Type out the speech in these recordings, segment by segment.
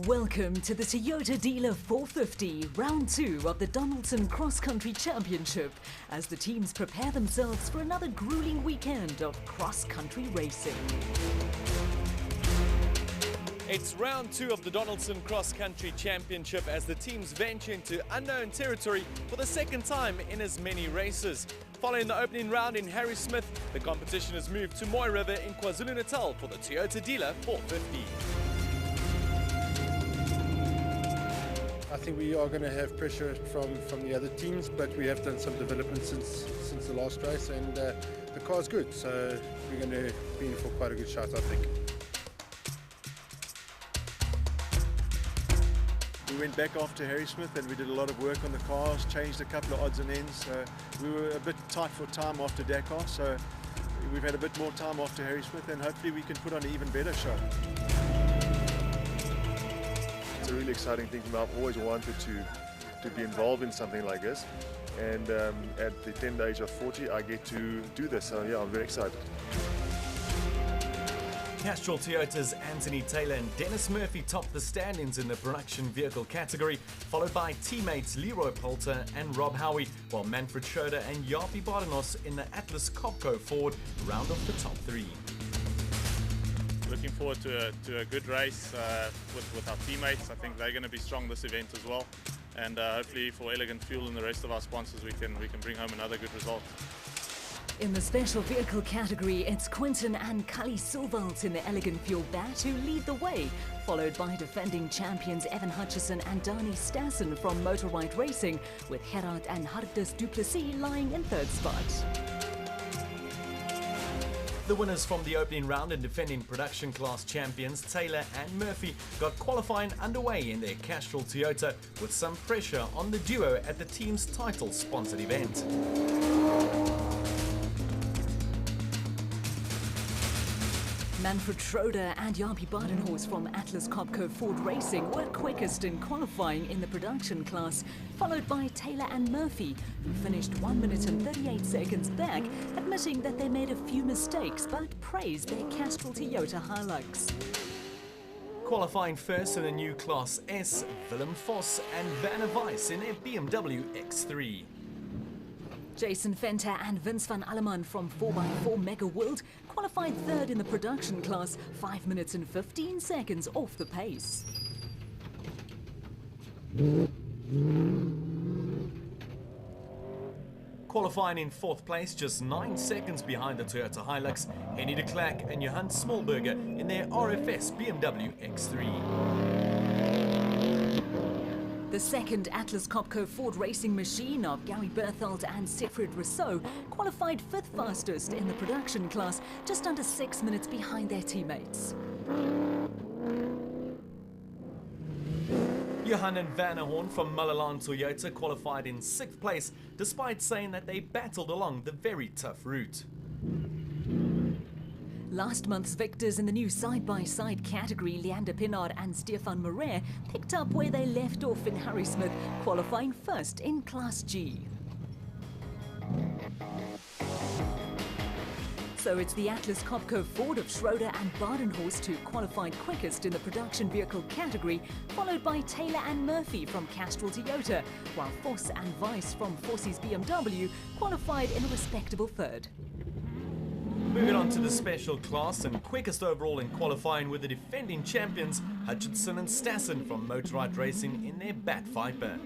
Welcome to the Toyota Dealer 450, round 2 of the Donaldson Cross Country Championship, as the teams prepare themselves for another grueling weekend of cross-country racing. It's round 2 of the Donaldson Cross Country Championship as the teams venture into unknown territory for the second time in as many races. Following the opening round in Harrismith, the competition has moved to Mooi River in KwaZulu-Natal for the Toyota Dealer 450. I think we are going to have pressure from the other teams, but we have done some development since the last race, and the car's good, so we're going to be in for quite a good shot, I think. We went back after Harrismith and we did a lot of work on the cars, changed a couple of odds and ends. We were a bit tight for time after Dakar, so we've had a bit more time after Harrismith, and hopefully we can put on an even better show. It's a really exciting thing for me. I've always wanted to be involved in something like this, and at the tender age of 40 I get to do this, so yeah, I'm very excited. Castrol Toyota's Anthony Taylor and Dennis Murphy topped the standings in the production vehicle category, followed by teammates Leroy Poulter and Rob Howie, while Manfred Schroeder and Jaapie Badenhorst in the Atlas Copco Ford round off the top 3. Looking forward to a good race with our teammates. I think they're going to be strong this event as well, and hopefully for Elegant Fuel and the rest of our sponsors we can bring home another good result. In the special vehicle category, it's Quinton and Kali Silvalt in the Elegant Fuel bat who lead the way, followed by defending champions Evan Hutchison and Dani Stassen from Motorride Racing, with Gerard and Hartus du Plessis lying in third spot. The winners from the opening round and defending production class champions Taylor and Murphy got qualifying underway in their Castrol Toyota, with some pressure on the duo at the team's title sponsored event. Manfred Schroeder and Jaapie Badenhorst from Atlas Copco Ford Racing were quickest in qualifying in the production class, followed by Taylor and Murphy, who finished 1 minute and 38 seconds back, admitting that they made a few mistakes but praised their Castrol Toyota Hilux. Qualifying first in the new Class S, Willem Vos and Werner Weiss in their BMW X3. Jason Venter and Vince van Alleman from 4x4 Mega World qualified third in the production class, 5 minutes and 15 seconds off the pace. Qualifying in fourth place, just 9 seconds behind the Toyota Hilux, Henny de Klerk and Johan Smolberger in their RFS BMW X3. The second Atlas Copco Ford racing machine of Gary Berthold and Siegfried Rousseau qualified fifth fastest in the production class, just under 6 minutes behind their teammates. Johan and Werner Horn from Mullilan Toyota qualified in 6th place, despite saying that they battled along the very tough route. Last month's victors in the new side-by-side category, Leander Pinaar and Stefan Morer, picked up where they left off in Harrismith, qualifying first in Class G. So it's the Atlas Copco Ford of Schroeder and Badenhorst who qualified quickest in the production vehicle category, followed by Taylor and Murphy from Castrol Toyota, while Vos and Weiss from Fossey's BMW qualified in a respectable third. Moving on to the special class, and quickest overall in qualifying with the defending champions Hutchinson and Stassen from Motorride Racing in their Bat Viper.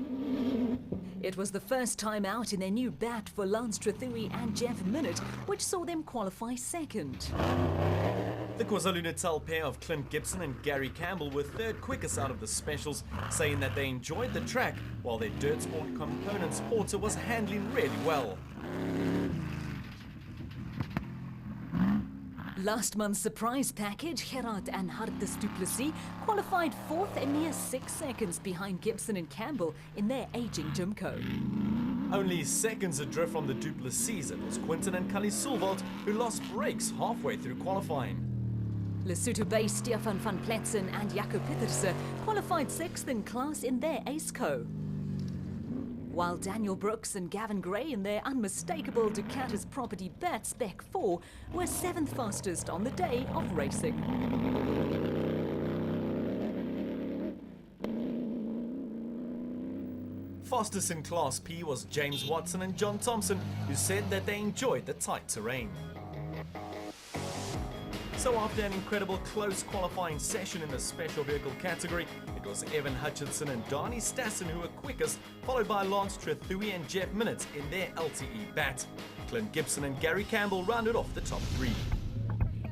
It was the first time out in their new bat for Lance Trethewey and Jeff Minute, which saw them qualify second. The KwaZulu-Natal pair of Clint Gibson and Gary Campbell were third quickest out of the specials, saying that they enjoyed the track while their dirt sport components porter was handling really well. Last month's surprise package, Gerard and Hartus du Plessis qualified fourth a mere 6 seconds behind Gibson and Campbell in their aging Jimco. Only seconds adrift from the du Plessis, it was Quinton and Kali Silvalt who lost brakes halfway through qualifying. Lesotho-based Stefan van Platsen and Jaco Pieterse qualified sixth in class in their Aceco, while Daniel Brooks and Gavin Gray in their unmistakable Ducatis Property Bat Spec 4 were seventh fastest on the day of racing. Fastest in Class P was James Watson and John Thompson, who said that they enjoyed the tight terrain. So after an incredible close qualifying session in the special vehicle category, it was Evan Hutchinson and Dani Stassen who were quickest, followed by Lance Trethui and Jeff Minute in their LTE bat. Clint Gibson and Gary Campbell rounded off the top three.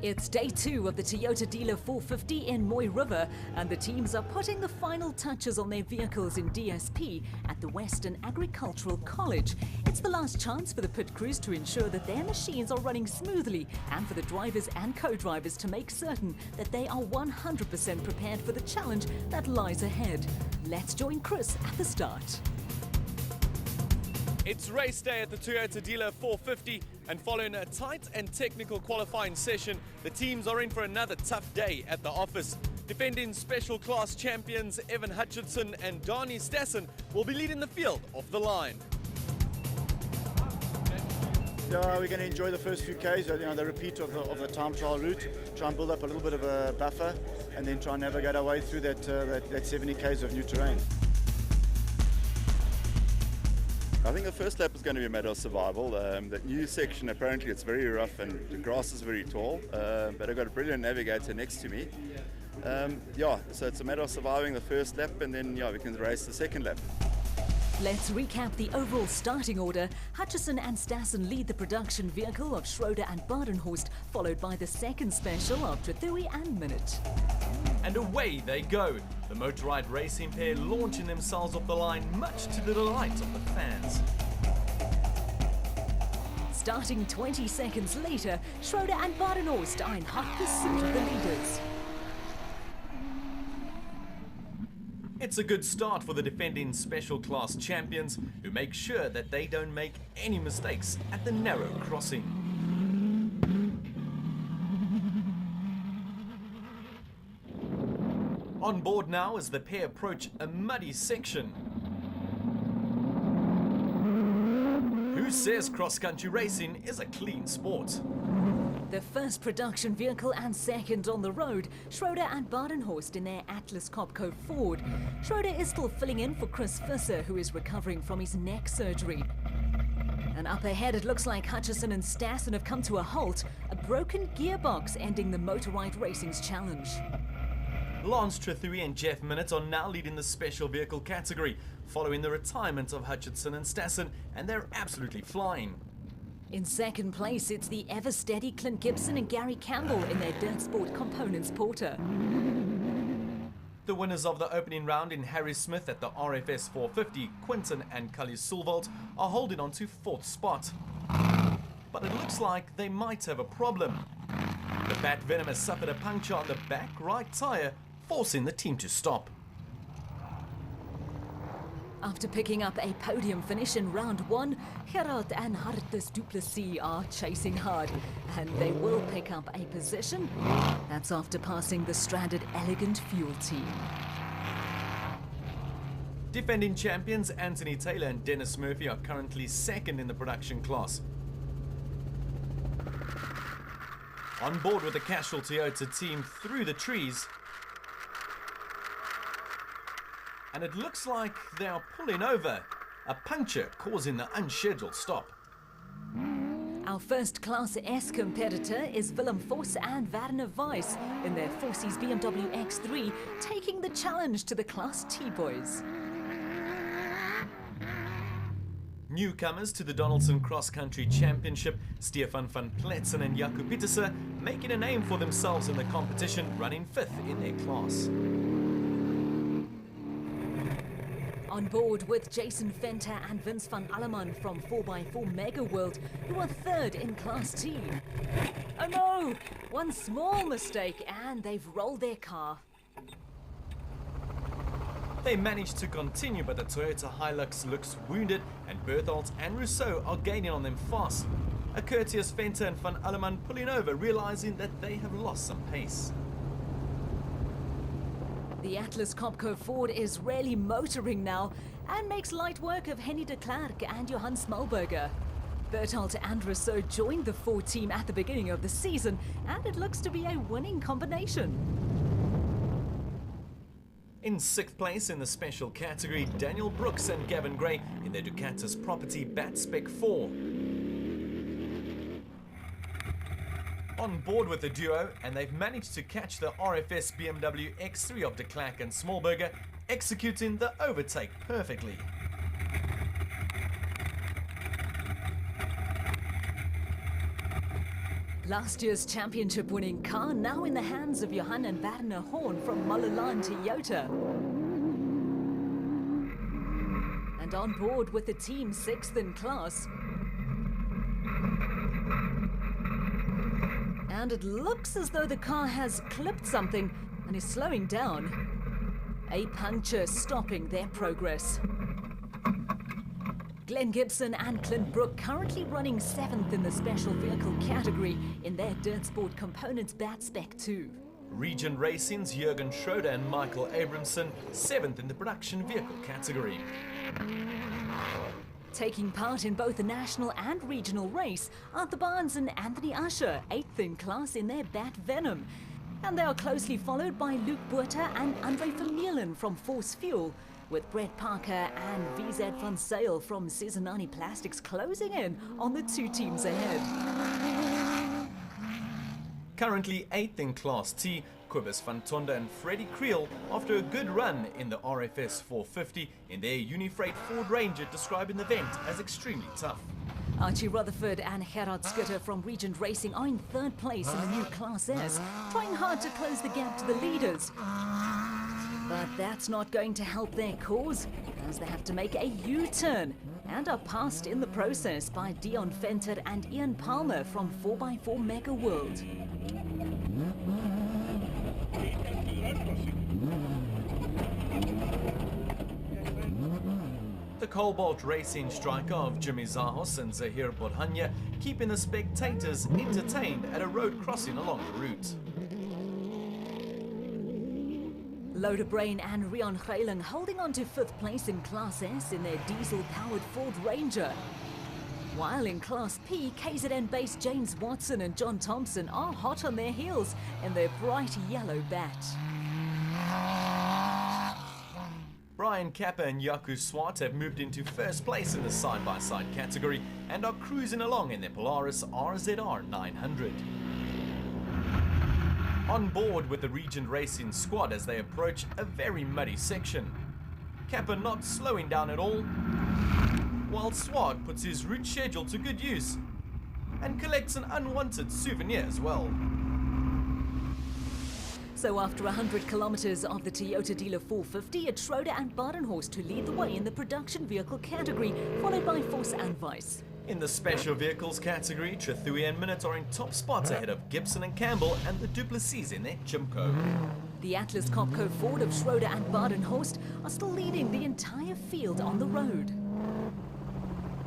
It's day 2 of the Toyota Dealer 450 in Moy River, and the teams are putting the final touches on their vehicles in DSP at the Western Agricultural College. It's the last chance for the pit crews to ensure that their machines are running smoothly, and for the drivers and co-drivers to make certain that they are 100% prepared for the challenge that lies ahead. Let's join Chris at the start. It's race day at the Toyota Dealer 450, and following a tight and technical qualifying session, the teams are in for another tough day at the office. Defending special class champions Evan Hutchinson and Dani Stassen will be leading the field off the line. Yeah, we're going to enjoy the first few Ks, the repeat of the time trial route, try and build up a little bit of a buffer, and then try and navigate our way through that 70 Ks of new terrain. I think the first lap is going to be a matter of survival. That new section, apparently it's very rough and the grass is very tall, but I've got a brilliant navigator next to me. So it's a matter of surviving the first lap, and then we can race the second lap. Let's recap the overall starting order. Hutchison and Stassen lead the production vehicle of Schroeder and Badenhorst, followed by the second special of Trethui and Minute. And away they go. The Motorride racing pair launching themselves off the line, much to the delight of the fans. Starting 20 seconds later, Schroeder and Badenhorst are in hot pursuit of the leaders. It's a good start for the defending special class champions, who make sure that they don't make any mistakes at the narrow crossing. On board now as the pair approach a muddy section. Who says cross-country racing is a clean sport? The first production vehicle and second on the road, Schroeder and Badenhorst in their Atlas Copco Ford. Schroeder is still filling in for Chris Visser, who is recovering from his neck surgery. And up ahead, it looks like Hutchison and Stassen have come to a halt, a broken gearbox ending the Motorride Racing's challenge. Lance Trethui and Jeff Minute are now leading the special vehicle category, following the retirement of Hutchinson and Stassen, and they're absolutely flying. In second place, it's the ever-steady Clint Gibson and Gary Campbell in their Dirt Sport Components Porter. The winners of the opening round in Harry Smith at the RFS 450, Quinton and Cully Sulvold, are holding on to 4th spot. But it looks like they might have a problem. The Bat Venom has suffered a puncture on the back right tyre, forcing the team to stop. After picking up a podium finish in round 1, Gerard and Hartus du Plessis are chasing hard, and they will pick up a position. That's after passing the stranded Elegant Fuel team. Defending champions Anthony Taylor and Dennis Murphy are currently second in the production class. On board with the Castrol Toyota team through the trees, and it looks like they are pulling over, a puncture causing the unscheduled stop. Our first Class S competitor is Willem Vos and Werner Weiss in their Forces BMW X3, taking the challenge to the Class T boys. Newcomers to the Donaldson Cross Country Championship, Stefan van Pletzen and Jaco Pieterse, making a name for themselves in the competition, running 5th in their class. On board with Jason Venter and Vince van Alleman from 4x4 Mega World, who are 3rd in Class T. Oh no! One small mistake and they've rolled their car. They managed to continue, but the Toyota Hilux looks wounded, and Bertholdt and Rousseau are gaining on them fast. A courteous Venter and van Alleman pulling over, realizing that they have lost some pace. The Atlas Copco Ford is really motoring now and makes light work of Henny de Klerk and Johan Smulberger. Bertholdt and Rousseau joined the Ford team at the beginning of the season, and it looks to be a winning combination. In 6th place in the special category, Daniel Brooks and Gavin Gray in their Ducatis Property Batspec 4. On board with the duo, and they've managed to catch the RFS BMW X3 of de Klerk and Smallberger, executing the overtake perfectly. Last year's championship-winning car now in the hands of Johan and Werner Horn from Malalan Toyota. And on board with the team 6th in class. And it looks as though the car has clipped something and is slowing down. A puncture stopping their progress. Glenn Gibson and Clint Brook currently running 7th in the special vehicle category in their Dirt Sport Components Batspec 2. Regent Racing's Jürgen Schroeder and Michael Abramson 7th in the production vehicle category. Taking part in both the national and regional race are the Barnes and Anthony Usher, 8th in class in their Bat Venom. And they are closely followed by Luke Buerta and Andre Vermeulen from Force Fuel, with Brett Parker and VZ van Sale from Cesarani Plastics closing in on the 2 teams ahead. Currently 8th in Class T, Cobus van Tonda and Freddie Creel after a good run in the RFS 450 in their Unifreight Ford Ranger, describing the event as extremely tough. Archie Rutherford and Gerard Schutter from Regent Racing are in 3rd place in the new Class S, trying hard to close the gap to the leaders. But that's not going to help their cause, as they have to make a U-turn and are passed in the process by Dion Venter and Ian Palmer from 4x4 Mega World. The Cobalt Racing striker of Jimmy Zahos and Zahir Bodhanya keeping the spectators entertained at a road crossing along the route. Loader Brain and Rion Geiling holding on to 5th place in Class S in their diesel-powered Ford Ranger. While in Class P, KZN-based James Watson and John Thompson are hot on their heels in their bright yellow Bat. Brian Kappa and Yaku Swart have moved into 1st place in the side-by-side category and are cruising along in their Polaris RZR 900. On board with the Regent Racing squad as they approach a very muddy section. Kappa not slowing down at all, while Swart puts his route schedule to good use and collects an unwanted souvenir as well. So after 100 kilometers of the Toyota Dealer 450, it's Schroeder and Badenhorst who lead the way in the production vehicle category, followed by Force and Weiss. In the special vehicles category, Trethewey and Minute are in top spots ahead of Gibson and Campbell and the Duplessis in their Jimco. The Atlas Copco Ford of Schroeder and Badenhorst are still leading the entire field on the road.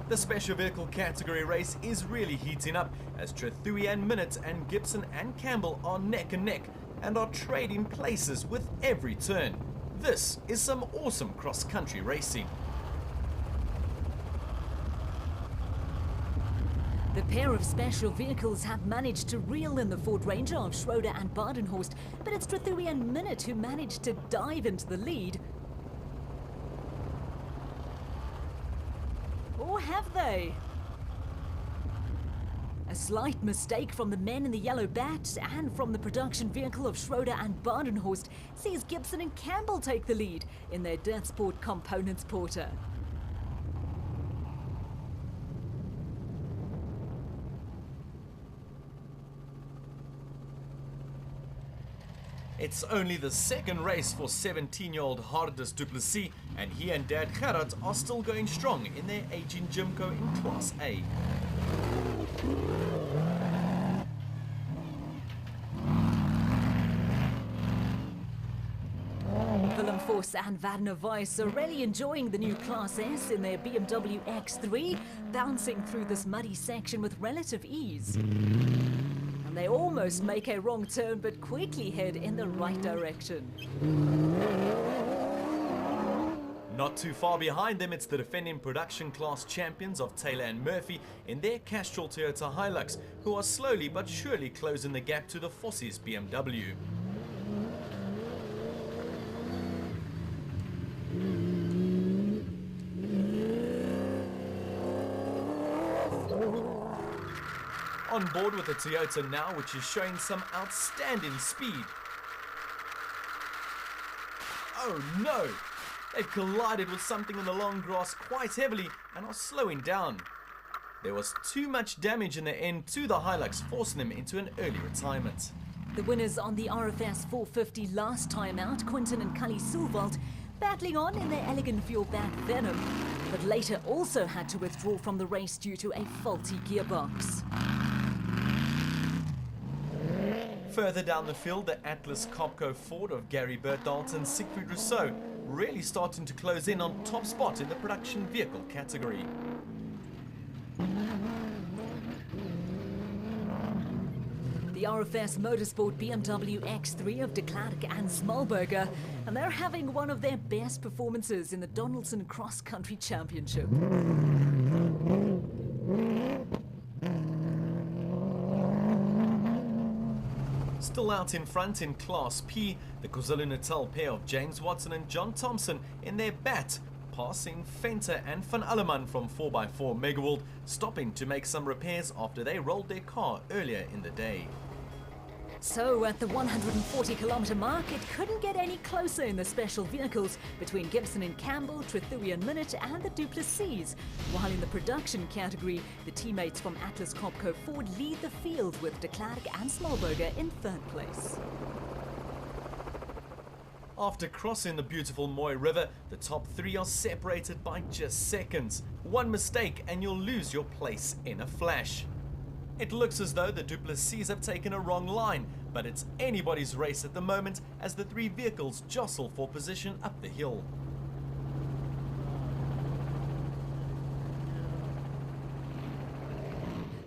The special vehicle category race is really heating up as Trethewey and Minute and Gibson and Campbell are neck and neck and are trading places with every turn. This is some awesome cross-country racing. The pair of special vehicles have managed to reel in the Ford Ranger of Schroeder and Badenhorst, but it's Trethewey and Minute who managed to dive into the lead. Or have they? A slight mistake from the men in the yellow Bat and from the production vehicle of Schroeder and Badenhorst sees Gibson and Campbell take the lead in their Dirt Sport Components Porter. It's only the 2nd race for 17-year-old Hardus Duplessis, and he and Dad Gerard are still going strong in their aging Jimco in Class A. Willem Force and Werner Weiss are really enjoying the new Class S in their BMW X3, bouncing through this muddy section with relative ease. And they almost make a wrong turn but quickly head in the right direction. Not too far behind them, it's the defending production class champions of Taylor and Murphy in their Castrol Toyota Hilux, who are slowly but surely closing the gap to the Fossies BMW. On board with the Toyota now, which is showing some outstanding speed. Oh no! They've collided with something in the long grass quite heavily and are slowing down. There was too much damage in the end to the Hilux, forcing them into an early retirement. The winners on the RFS 450 last time out, Quinton and Cully Sulvald, battling on in their Elegant Fuel back Venom, but later also had to withdraw from the race due to a faulty gearbox. Further down the field, the Atlas Copco Ford of Gary Bertholdt and Siegfried Rousseau really starting to close in on top spot in the production vehicle category. The RFS Motorsport BMW X3 of de Klerk and Smallberger, and they're having one of their best performances in the Donaldson Cross Country Championship. Still out in front in Class P, the KwaZulu-Natal pair of James Watson and John Thompson in their bat, passing Venter and Van Alleman from 4x4 Megaworld, stopping to make some repairs after they rolled their car earlier in the day. So at the 140-kilometre mark, it couldn't get any closer in the special vehicles between Gibson and Campbell, Trethurian Minute and the Duplessis, while in the production category, the teammates from Atlas Copco Ford lead the field with de Klerk and Smallberger in third place. After crossing the beautiful Mooi River, the top three are separated by just seconds. One mistake and you'll lose your place in a flash. It looks as though the Duplessis have taken a wrong line, but it's anybody's race at the moment as the three vehicles jostle for position up the hill.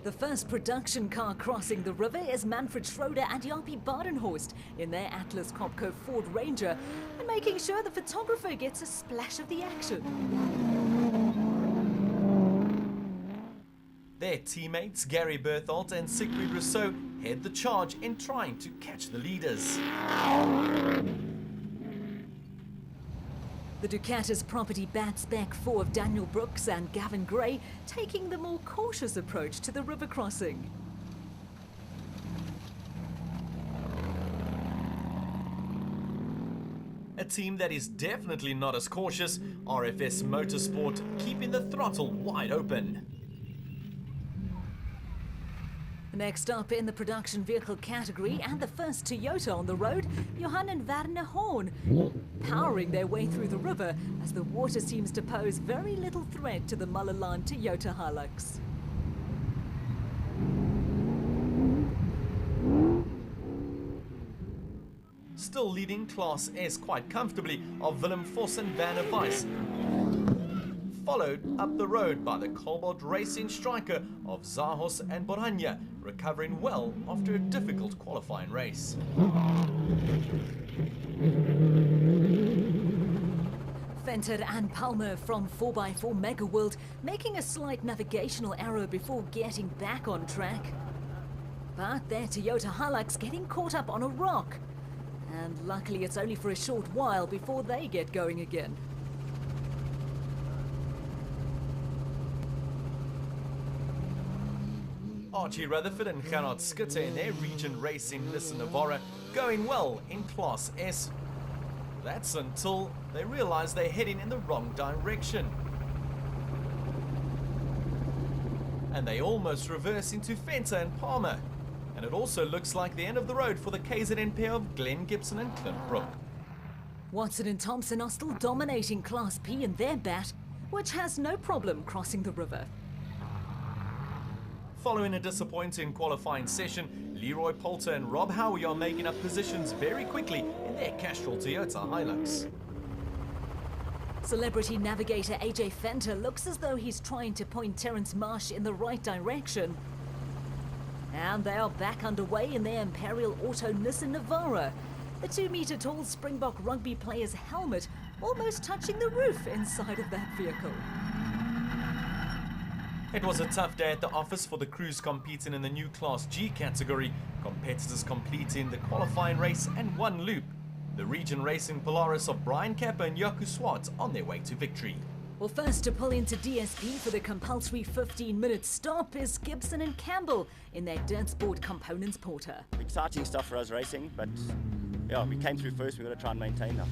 The first production car crossing the river is Manfred Schroeder and Jaapie Badenhorst in their Atlas Copco Ford Ranger, and making sure the photographer gets a splash of the action. Their teammates Gary Bertholdt and Siegfried Rousseau head the charge in trying to catch the leaders. The Ducatis Property Batspec 4 of Daniel Brooks and Gavin Gray taking the more cautious approach to the river crossing. A team that is definitely not as cautious, RFS Motorsport keeping the throttle wide open. Next up in the production vehicle category and the first Toyota on the road, Johan and Werner Horn, powering their way through the river as the water seems to pose very little threat to the Mullilan Toyota Hilux. Still leading Class S quite comfortably are Willem Vos and Werner Weiss, followed up the road by the Cobalt Racing striker of Zahos and Boranja, recovering well after a difficult qualifying race. Venter and Palmer from 4x4 Megaworld making a slight navigational error before getting back on track. But their Toyota Hilux getting caught up on a rock. And luckily it's only for a short while before they get going again. Archie Rutherford and Gerhard Schutte in their region racing Nissan Navara going well in Class S. That's until they realize they're heading in the wrong direction. And they almost reverse into Venter and Palmer. And it also looks like the end of the road for the KZN pair of Glenn Gibson and Clint Brook. Watson and Thompson are still dominating Class P in their bat, which has no problem crossing the river. Following a disappointing qualifying session, Leroy Poulter and Rob Howie are making up positions very quickly in their Castrol Toyota Hilux. Celebrity navigator AJ Venter looks as though he's trying to point Terence Marsh in the right direction. And they are back underway in their Imperial Auto Nissan Navara. The 2-meter-tall Springbok rugby player's helmet almost touching the roof inside of that vehicle. It was a tough day at the office for the crews competing in the new Class G category. Competitors completing the qualifying race and one loop. The region racing Polaris of Brian Kappa and Jaco Swart on their way to victory. Well, first to pull into DSP for the compulsory 15-minute stop is Gibson and Campbell in their Dirt Sport Components Porter. Exciting stuff for us racing, but yeah, we came through first, we've got to try and maintain now.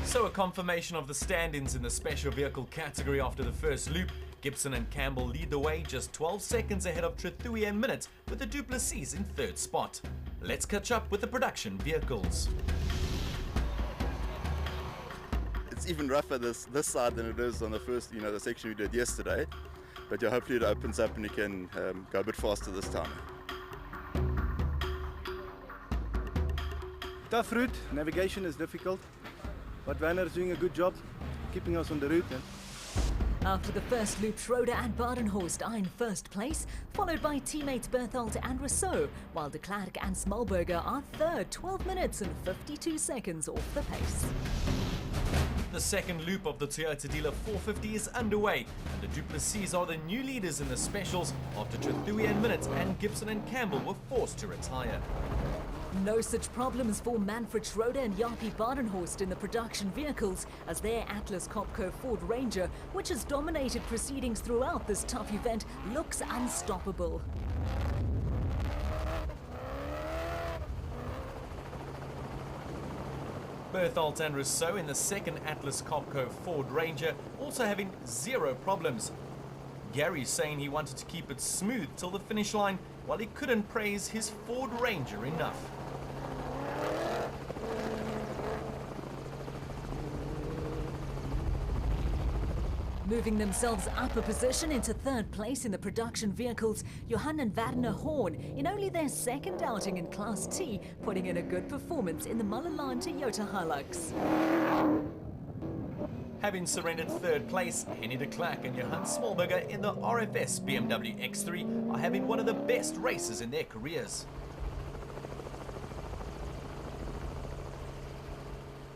So a confirmation of the stand-ins in the special vehicle category after the first loop. Gibson and Campbell lead the way just 12 seconds ahead of Trethewey and Minute, with the Du Plessis in third spot. Let's catch up with the production vehicles. It's even rougher this side than it is on the first, the section we did yesterday. But yeah, hopefully it opens up and you can go a bit faster this time. Tough route, navigation is difficult, but Werner is doing a good job keeping us on the route. After the first loop, Schroeder and Badenhorst are in first place, followed by teammates Berthold and Rousseau, while de Klerk and Smallberger are third, 12 minutes and 52 seconds off the pace. The second loop of the Toyota Dealer 450 is underway, and the Du Plessis are the new leaders in the specials after Trethewey and Minute and Gibson and Campbell were forced to retire. No such problems for Manfred Schroeder and Jaapie Badenhorst in the production vehicles, as their Atlas Copco Ford Ranger, which has dominated proceedings throughout this tough event, looks unstoppable. Berthold and Rousseau in the second Atlas Copco Ford Ranger also having zero problems. Gary saying he wanted to keep it smooth till the finish line, while he couldn't praise his Ford Ranger enough. Moving themselves up a position into third place in the production vehicles, Johan and Werner Horn, in only their second outing in Class T, putting in a good performance in the Mullilan Toyota Hilux. Having surrendered third place, Henny de Klerk and Johan Smallberger in the RFS BMW X3 are having one of the best races in their careers.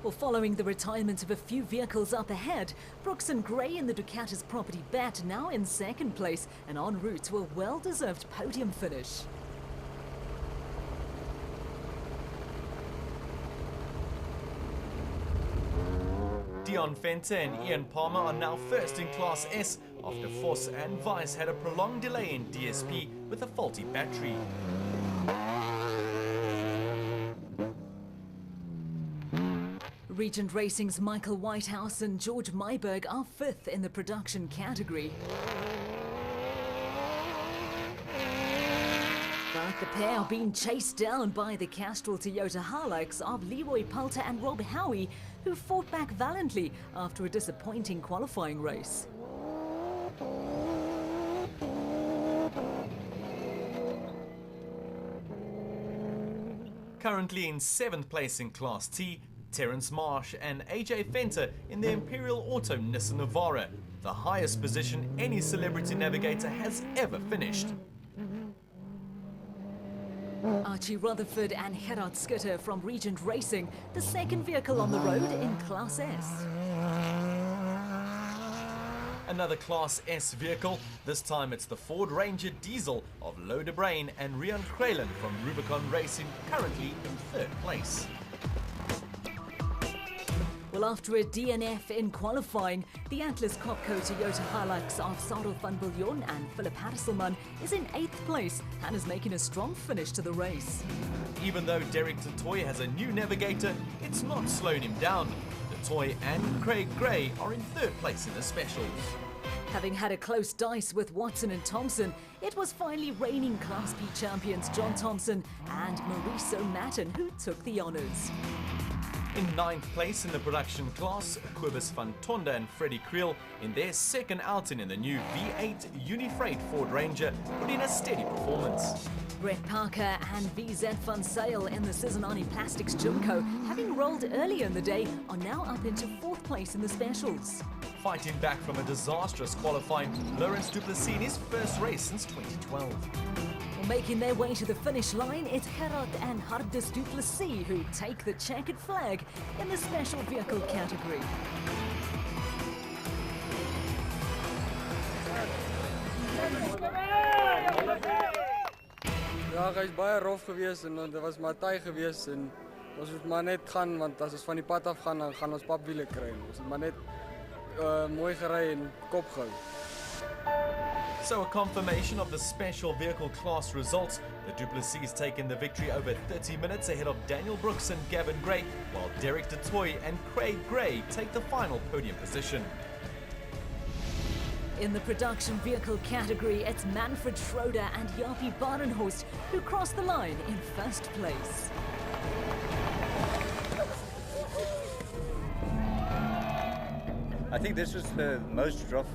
Well, following the retirement of a few vehicles up ahead, Brooks and Gray in the Ducatis Property Bat now in second place and en route to a well-deserved podium finish. Dion Venter and Ian Palmer are now first in Class S after Voss and Weiss had a prolonged delay in DSP with a faulty battery. Regent Racing's Michael Whitehouse and George Myberg are fifth in the production category. But the pair are being chased down by the Castrol Toyota Hilux of Leroy Poulter and Rob Howie, who fought back valiantly after a disappointing qualifying race. Currently in 7th place in Class T, Terence Marsh and AJ Venter in the Imperial Auto Nissan Navara, the highest position any celebrity navigator has ever finished. Archie Rutherford and Gerard Schutter from Regent Racing, the second vehicle on the road in Class S. Another Class S vehicle, this time it's the Ford Ranger Diesel of Lo de Brain and Rian Krelen from Rubicon Racing, currently in third place. Well, after a DNF in qualifying, the Atlas Copco Toyota Hilux of Sarel van Biljon and Philip Hasselman is in 8th place and is making a strong finish to the race. Even though Derek Toy has a new navigator, it's not slowing him down. Toy and Craig Gray are in third place in the specials. Having had a close dice with Watson and Thompson, it was finally reigning Class B champions John Thompson and Maurice O'Matten who took the honours. In 9th place in the production class, Cobus van Tonda and Freddie Creel in their second outing in the new V8 Unifreight Ford Ranger put in a steady performance. Brett Parker and VZ van Sale in the Cincinnati Plastics Jimco, having rolled earlier in the day, are now up into 4th place in the specials. Fighting back from a disastrous qualifying, Lawrence Du Plessis in his first race since 2012. Making their way to the finish line, it's Gerard and Hardus Du Plessis who take the checkered flag in the special vehicle category. Ja, hy's baie rof geweest en dit was maar taai geweest en ons moet maar net gaan want as ons van die pad af gaan dan gaan ons papwiele kry. Ons moet maar net mooi gery en kop gehou. So a confirmation of the special vehicle class results. The Duplessis taking the victory over 30 minutes ahead of Daniel Brooks and Gavin Gray, while Derek Du Toit and Craig Gray take the final podium position. In the production vehicle category, it's Manfred Schroeder and Jaapie Badenhorst who crossed the line in first place. I think this was the most rough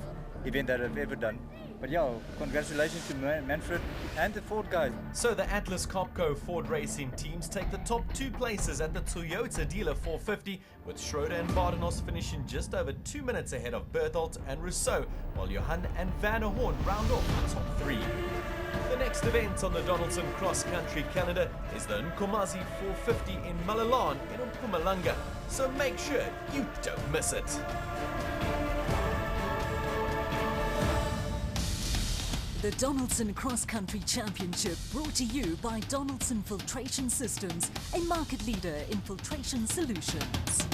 event that I've ever done. But yeah, congratulations to Manfred and the Ford guys. So the Atlas Copco Ford Racing teams take the top 2 places at the Toyota Dealer 450, with Schroeder and Badenhorst finishing just over 2 minutes ahead of Berthold and Rousseau, while Johan and Van der Hoorn round off the top 3. The next event on the Donaldson Cross Country calendar is the Nkomazi 450 in Malalan in Mpumalanga, so make sure you don't miss it. The Donaldson Cross Country Championship brought to you by Donaldson Filtration Systems, a market leader in filtration solutions.